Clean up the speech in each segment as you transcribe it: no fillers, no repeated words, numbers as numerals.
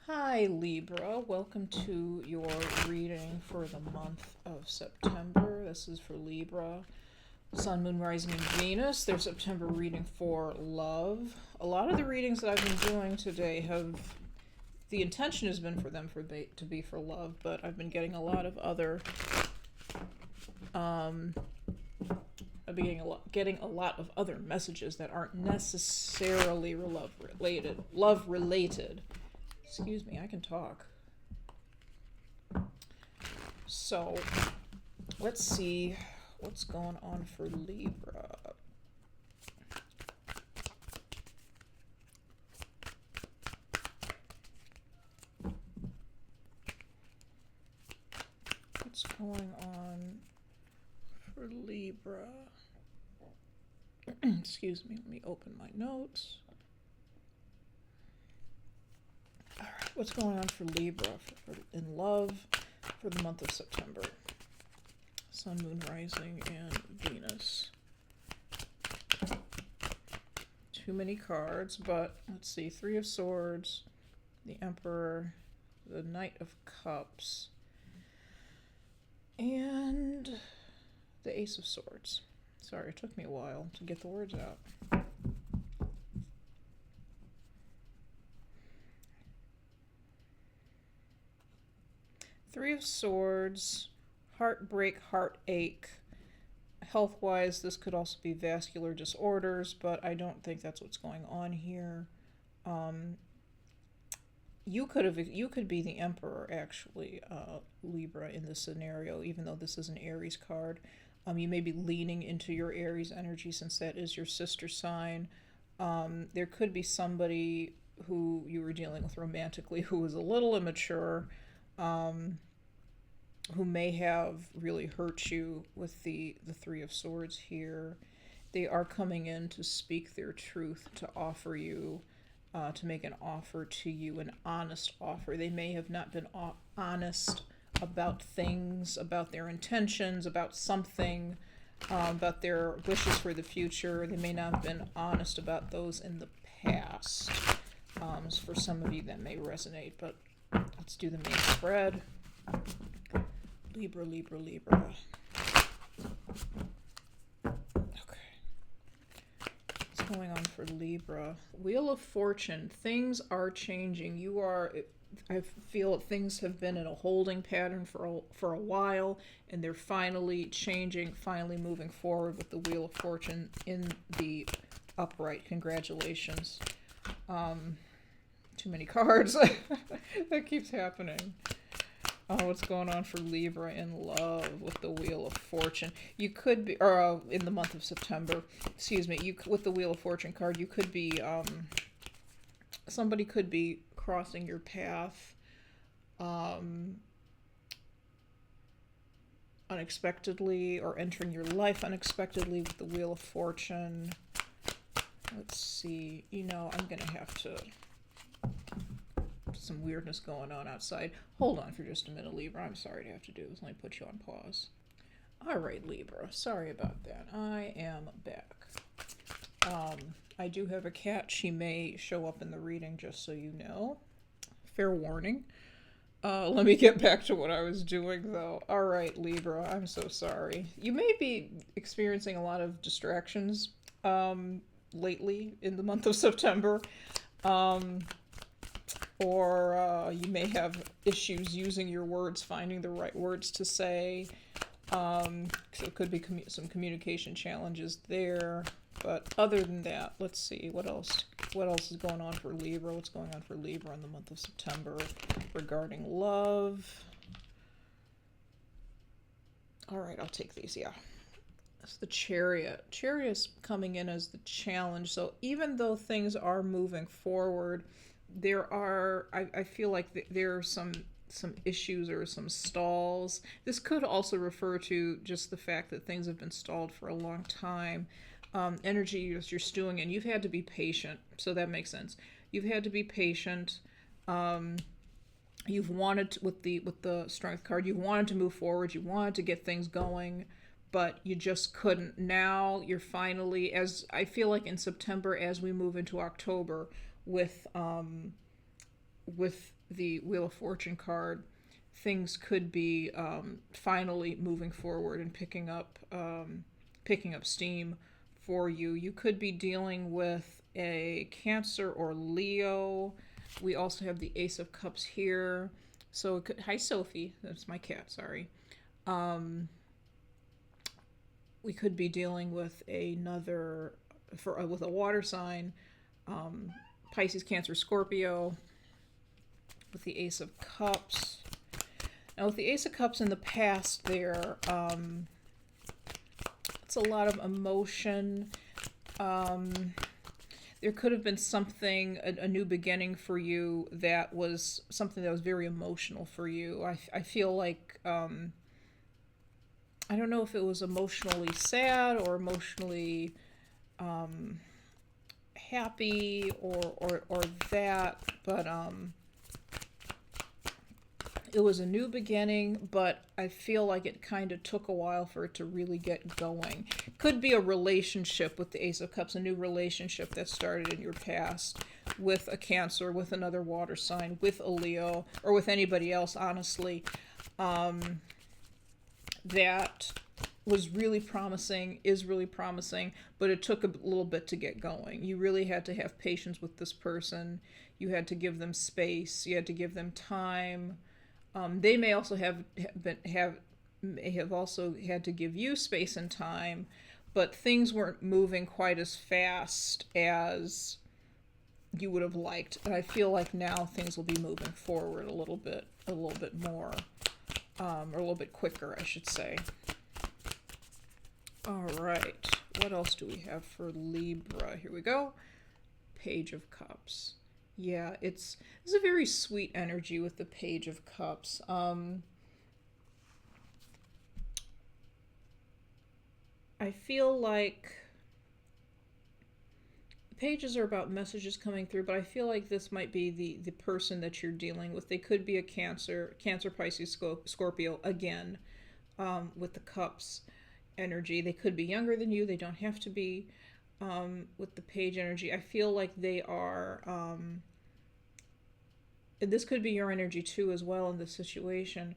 Hi, Libra. Welcome to your reading for the month of September. This is for Libra, Sun, Moon, Rising, and Venus. Their September reading for love. A lot of the readings that I've been doing today the intention has been for them to be for love, but I've been getting a lot of other, I've been getting a lot of other messages that aren't necessarily love related. Excuse me, I can talk. So, let's see what's going on for Libra. What's going on for Libra? Excuse me, let me open my notes. Alright, what's going on for Libra in love for the month of September? Sun, Moon, Rising, and Venus. Too many cards, but let's see. Three of Swords, the Emperor, the Knight of Cups, and the Ace of Swords. Sorry, it took me a while to get the words out. Three of Swords, heartbreak, heartache. Health-wise, this could also be vascular disorders, but I don't think that's what's going on here. You could be the Emperor, actually, Libra, in this scenario, even though this is an Aries card. You may be leaning into your Aries energy since that is your sister sign. There could be somebody who you were dealing with romantically who was a little immature, who may have really hurt you with the Three of Swords here. They are coming in to speak their truth, to offer you, to make an offer to you, an honest offer. They may have not been honest about things, about their intentions, about something, about their wishes for the future. They may not have been honest about those in the past. So for some of you that may resonate, but let's do the main spread. Libra, Libra, Libra. Okay. What's going on for Libra? Wheel of Fortune. Things are changing. I feel things have been in a holding pattern for a while, and they're finally changing, finally moving forward with the Wheel of Fortune in the upright. Congratulations. Too many cards. That keeps happening. What's going on for Libra in love with the Wheel of Fortune? You could be, or in the month of September, excuse me, with the Wheel of Fortune card, you could be, somebody could be crossing your path, unexpectedly, or entering your life unexpectedly with the Wheel of Fortune. Let's see, I'm going to have to... some weirdness going on outside. Hold on for just a minute, Libra. I'm sorry to have to do this. Let me put you on pause. All right, Libra. Sorry about that. I am back. I do have a cat. She may show up in the reading, just so you know. Fair warning. Let me get back to what I was doing, though. All right, Libra. I'm so sorry. You may be experiencing a lot of distractions lately in the month of September. Or you may have issues using your words, finding the right words to say. So it could be some communication challenges there. But other than that, let's see, what else is going on for Libra? What's going on for Libra in the month of September regarding love? All right, I'll take these, yeah. That's the Chariot. Chariot's coming in as the challenge. So even though things are moving forward, I feel like there are some issues or some stalls. This could also refer to just the fact that things have been stalled for a long time. Energy you're stewing in. You've had to be patient, so that makes sense. You've had to be patient. You've wanted with the Strength card. You wanted to move forward. You wanted to get things going, but you just couldn't. Now you're finally, as I feel like in September, as we move into October, with with the Wheel of Fortune card, things could be finally moving forward and picking up steam for you. You could be dealing with a Cancer or Leo. We also have the Ace of Cups here. So it could, hi Sophie, that's my cat, sorry. We could be dealing with with a water sign, Pisces, Cancer, Scorpio, with the Ace of Cups. Now with the Ace of Cups in the past there, it's a lot of emotion. There could have been something, a new beginning for you that was something that was very emotional for you. I feel like, I don't know if it was emotionally sad or emotionally happy or that, but it was a new beginning, but I feel like it kind of took a while for it to really get going. Could be a relationship with the Ace of Cups, a new relationship that started in your past with a Cancer, with another water sign, with a Leo, or with anybody else, honestly. That was really promising, is really promising, but it took a little bit to get going. You really had to have patience with this person. You had to give them space. You had to give them time. They may also may have also had to give you space and time, but things weren't moving quite as fast as you would have liked. And I feel like now things will be moving forward a little bit more, or a little bit quicker, I should say. All right, what else do we have for Libra? Here we go. Page of Cups. Yeah, it's a very sweet energy with the Page of Cups. I feel like pages are about messages coming through, but I feel like this might be the person that you're dealing with. They could be a Cancer, Pisces, Scorpio, again, with the Cups energy. They could be younger than you. They don't have to be. With the Page energy, I feel like they are, this could be your energy too as well in this situation,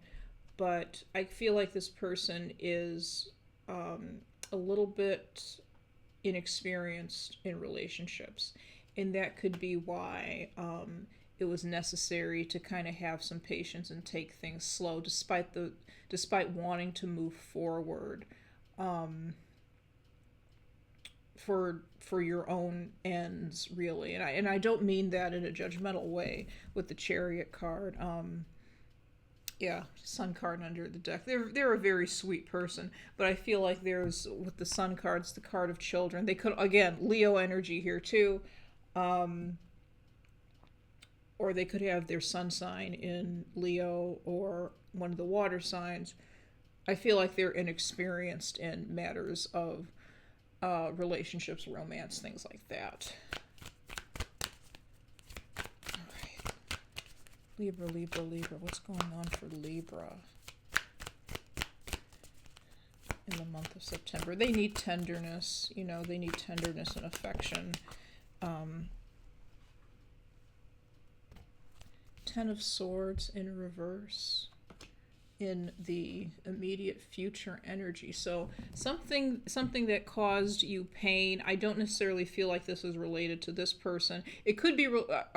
but I feel like this person is a little bit inexperienced in relationships, and that could be why it was necessary to kind of have some patience and take things slow, despite wanting to move forward, for your own ends, really. And I don't mean that in a judgmental way with the Chariot card. Yeah, Sun card under the deck. They're a very sweet person, but I feel like there's, with the Sun cards, the card of children. They could, again, Leo energy here too, or they could have their sun sign in Leo or one of the water signs. I feel like they're inexperienced in matters of relationships, romance, things like that. Libra, Libra, Libra. What's going on for Libra in the month of September? They need tenderness. They need tenderness and affection. Ten of Swords in reverse in the immediate future energy. So something that caused you pain. I don't necessarily feel like this is related to this person. It could be, let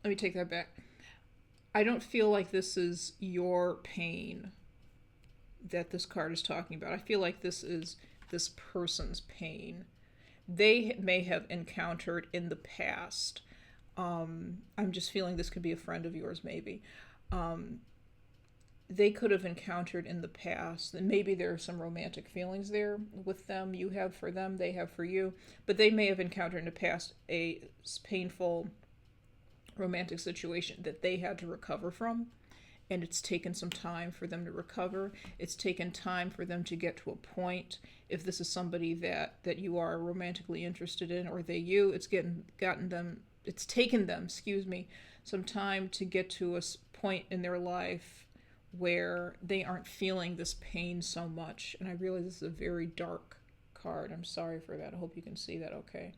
me take that back. I don't feel like this is your pain that this card is talking about. I feel like this is this person's pain. They may have encountered in the past. I'm just feeling this could be a friend of yours, maybe. They could have encountered in the past, and maybe there are some romantic feelings there with them. You have for them, they have for you. But they may have encountered in the past a painful romantic situation that they had to recover from, and it's taken some time for them to recover. It's taken time for them to get to a point, if this is somebody that you are romantically interested in, or it's taken them, some time to get to a point in their life where they aren't feeling this pain so much. And I realize this is a very dark card. I'm sorry for that. I hope you can see that okay.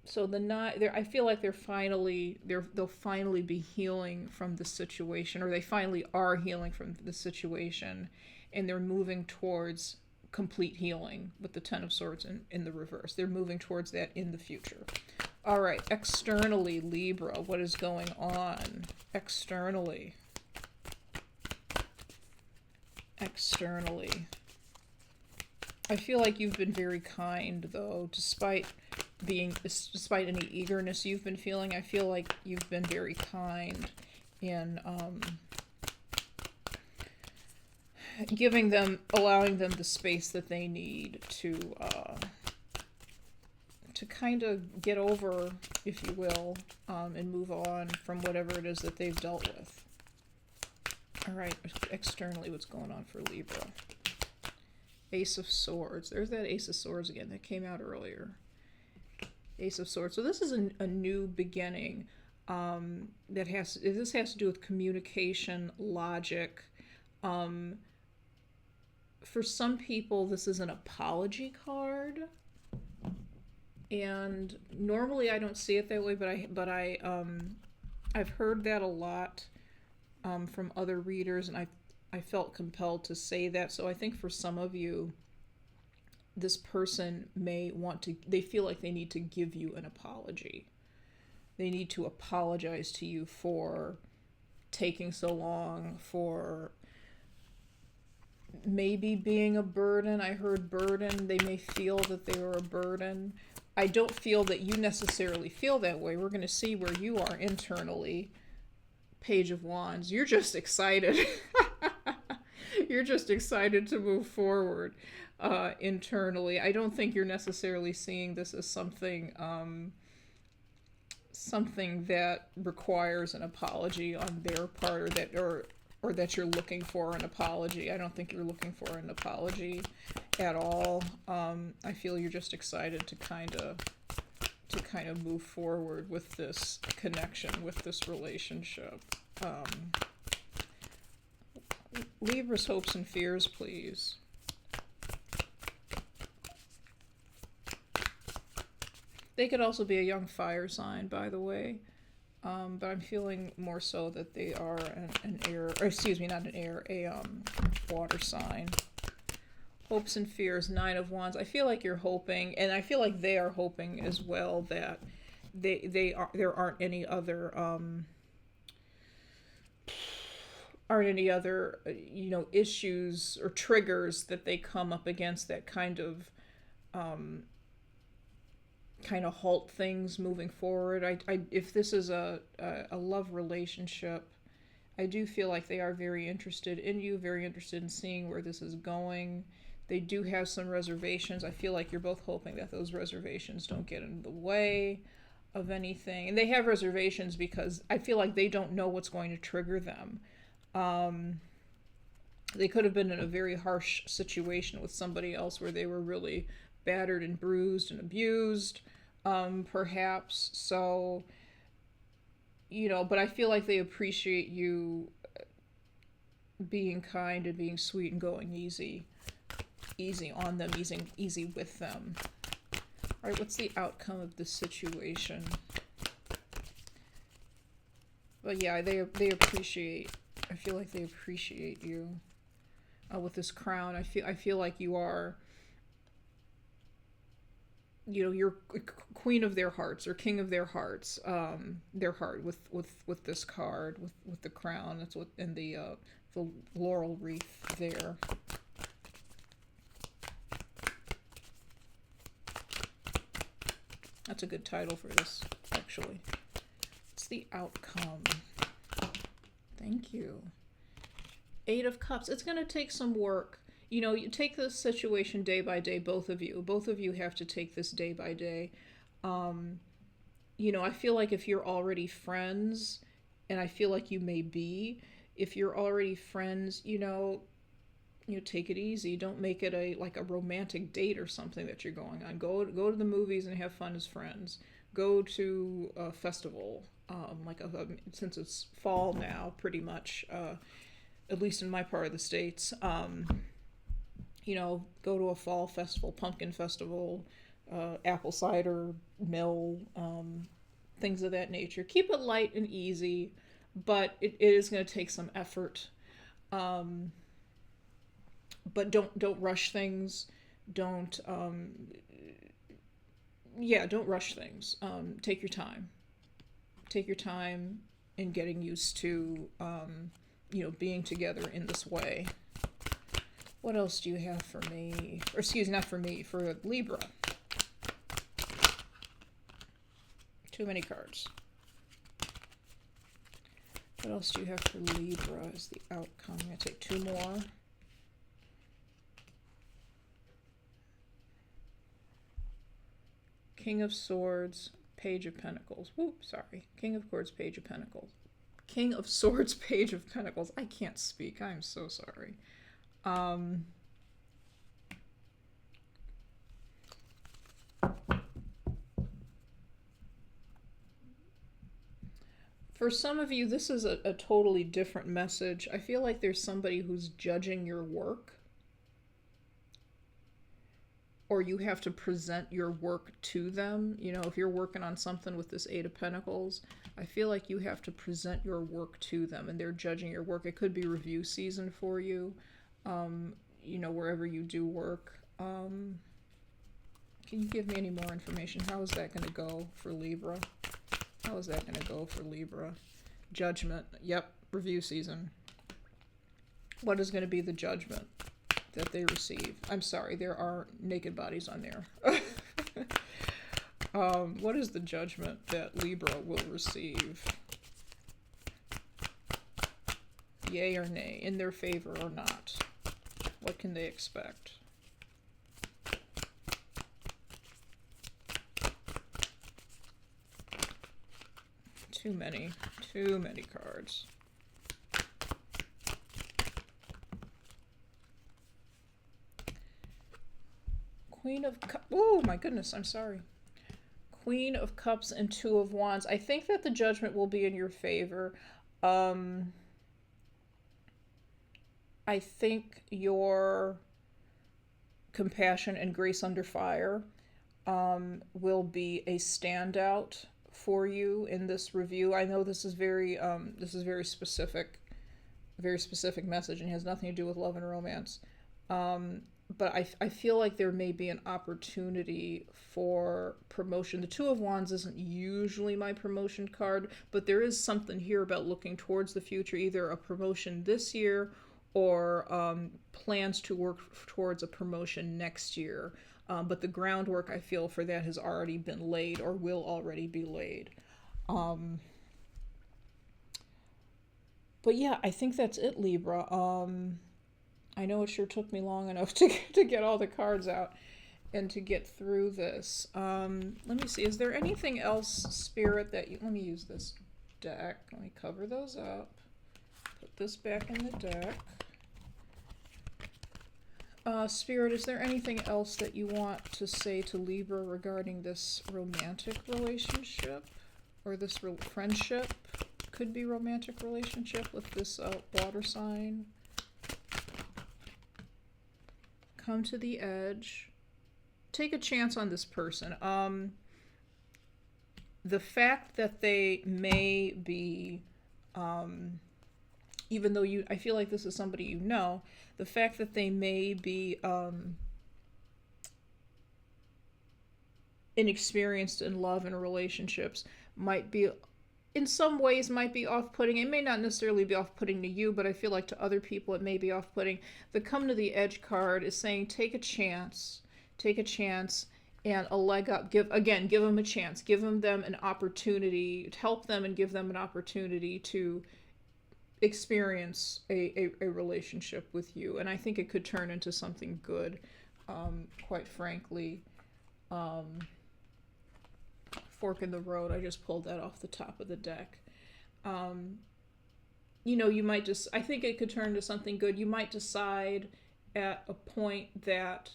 So I feel like they'll finally be healing from the situation, or they finally are healing from the situation, and they're moving towards complete healing with the Ten of Swords in the reverse. They're moving towards that in the future. All right, externally, Libra, what is going on externally? Externally. I feel like you've been very kind, though, despite any eagerness you've been feeling. I feel like you've been very kind in allowing them the space that they need to kind of get over, if you will, and move on from whatever it is that they've dealt with. All right, externally, what's going on for Libra? Ace of Swords. There's that Ace of Swords again that came out earlier. Ace of Swords. So this is a new beginning. This has to do with communication, logic. For some people, this is an apology card. And normally I don't see it that way, but I've heard that a lot from other readers, and I felt compelled to say that. So I think for some of you, this person they feel like they need to give you an apology. They need to apologize to you for taking so long, for maybe being a burden. I heard burden. They may feel that they were a burden. I don't feel that you necessarily feel that way. We're going to see where you are internally. Page of Wands. You're just excited. You're just excited to move forward internally. I don't think you're necessarily seeing this as something that requires an apology on their part, or that you're looking for an apology. I don't think you're looking for an apology at all. I feel you're just excited to kind of move forward with this connection, with this relationship. Libra's hopes and fears, please. They could also be a young fire sign, by the way. But I'm feeling more so that they are an air, or excuse me, not an air, a water sign. Hopes and fears, Nine of Wands. I feel like you're hoping, and I feel like they are hoping as well, that there aren't any other issues or triggers that they come up against that kind of halt things moving forward. If this is a love relationship, I do feel like they are very interested in you, very interested in seeing where this is going. They do have some reservations. I feel like you're both hoping that those reservations don't get in the way of anything. And they have reservations because I feel like they don't know what's going to trigger them. They could have been in a very harsh situation with somebody else where they were really battered and bruised and abused, perhaps. So, but I feel like they appreciate you being kind and being sweet and going easy on them, easy with them. All right, what's the outcome of this situation? But yeah, they appreciate. I feel like they appreciate you with this crown. I feel like you are. You're queen of their hearts or king of their hearts. Their heart with this card with the crown. That's what, and the laurel wreath there. That's a good title for this, actually. It's the outcome. Thank you. Eight of Cups. It's going to take some work. You take this situation day by day, both of you. Both of you have to take this day by day. I feel like if you're already friends, and I feel like you may be, if you're already friends, take it easy. Don't make it a romantic date or something that you're going on. Go to the movies and have fun as friends. Go to a festival, since it's fall now, pretty much, at least in my part of the States. Go to a fall festival, pumpkin festival, apple cider mill, things of that nature. Keep it light and easy, but it is going to take some effort. Um, but don't rush things. Don't yeah, don't rush things. Take your time. Take your time in getting used to being together in this way. What else do you have for me? Or excuse, not for me, for Libra. Too many cards. What else do you have for Libra as the outcome? I'm going to take two more. King of Swords, Page of Pentacles. Whoop, sorry. King of Swords, Page of Pentacles. King of Swords, Page of Pentacles. I can't speak. I'm so sorry. For some of you, this is a totally different message. I feel like there's somebody who's judging your work, or you have to present your work to them. You know, if you're working on something with this Eight of Pentacles, I feel like you have to present your work to them, and they're judging your work. It could be review season for you, wherever you do work. Can you give me any more information? How is that going to go for Libra? How is that going to go for Libra? Judgment. Yep, review season. What is going to be the judgment that they receive? I'm sorry, there are naked bodies on there. What is the judgment that Libra will receive? Yay or nay, in their favor or not? What can they expect? Too many cards. Queen of Cups. Oh my goodness, I'm sorry. Queen of Cups and Two of Wands. I think that the judgment will be in your favor. I think your compassion and grace under fire will be a standout for you in this review. I know this is very specific message and has nothing to do with love and romance. But I feel like there may be an opportunity for promotion. The Two of Wands isn't usually my promotion card, but there is something here about looking towards the future, either a promotion this year or plans to work towards a promotion next year. But the groundwork, I feel, for that has already been laid or will already be laid. But yeah, I think that's it, Libra. I know it sure took me long enough to get all the cards out and to get through this. Let me see. Is there anything else, Spirit, that you... Let me use this deck. Let me cover those up. Put this back in the deck. Spirit, is there anything else that you want to say to Libra regarding this romantic relationship? Or this friendship? Could be romantic relationship with this water sign. Come to the edge. Take a chance on this person. The fact that they may be, even though I feel like this is somebody you know, the fact that they may be inexperienced in love and relationships might be, in some ways, might be off-putting. It may not necessarily be off-putting to you, but I feel like to other people it may be off-putting. The Come to the Edge card is saying take a chance and a leg up. Give them a chance. Give them an opportunity. Help them and give them an opportunity to experience a relationship with you. And I think it could turn into something good, quite frankly. Fork in the road. I just pulled that off the top of the deck. You might just... I think it could turn into something good. You might decide at a point that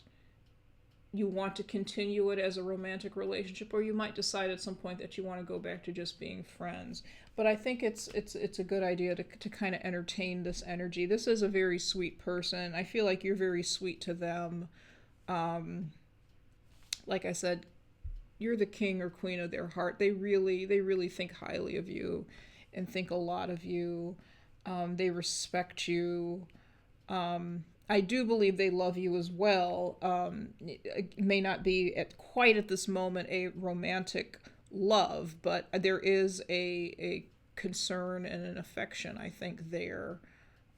you want to continue it as a romantic relationship, or you might decide at some point that you want to go back to just being friends. But I think it's a good idea to kind of entertain this energy. This is a very sweet person. I feel like you're very sweet to them. like I said, you're the king or queen of their heart. They really think highly of you and think a lot of you. They respect you. I do believe they love you as well. It may not be quite at this moment a romantic love, but there is a concern and an affection, I think, there,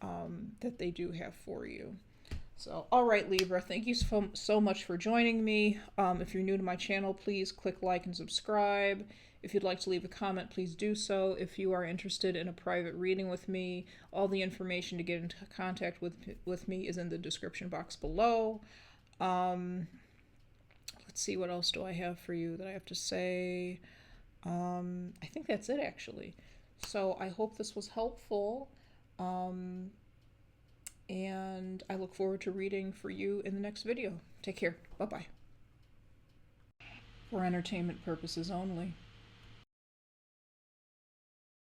that they do have for you. So, all right, Libra, thank you so much for joining me. If you're new to my channel, please click like and subscribe. If you'd like to leave a comment, please do so. If you are interested in a private reading with me, all the information to get into contact with me is in the description box below. Let's see, what else do I have for you that I have to say? I think that's it, actually. So I hope this was helpful. And I look forward to reading for you in the next video. Take care. Bye-bye. For entertainment purposes only.